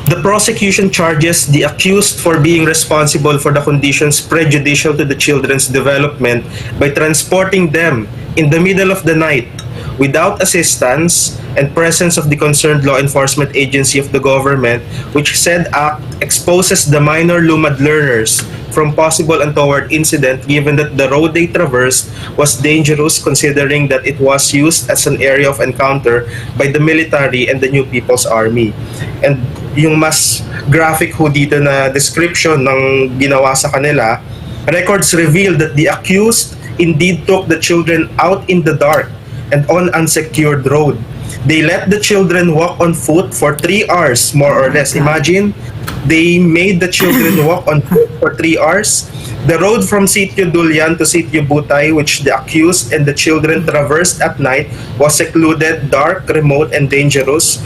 The prosecution charges the accused for being responsible for the conditions prejudicial to the children's development by transporting them in the middle of the night without assistance and presence of the concerned law enforcement agency of the government, which said act exposes the minor LUMAD learners from possible untoward incident given that the road they traversed was dangerous considering that it was used as an area of encounter by the military and the New People's Army. And yung mas graphic ho dito na description ng ginawa sa kanila, records reveal that the accused indeed took the children out in the dark and on unsecured road. They let the children walk on foot for 3 hours, more or less. Imagine, they made the children walk on foot for 3 hours. The road from Sitio Dulian to Sitio Butay, which the accused and the children traversed at night, was secluded, dark, remote, and dangerous.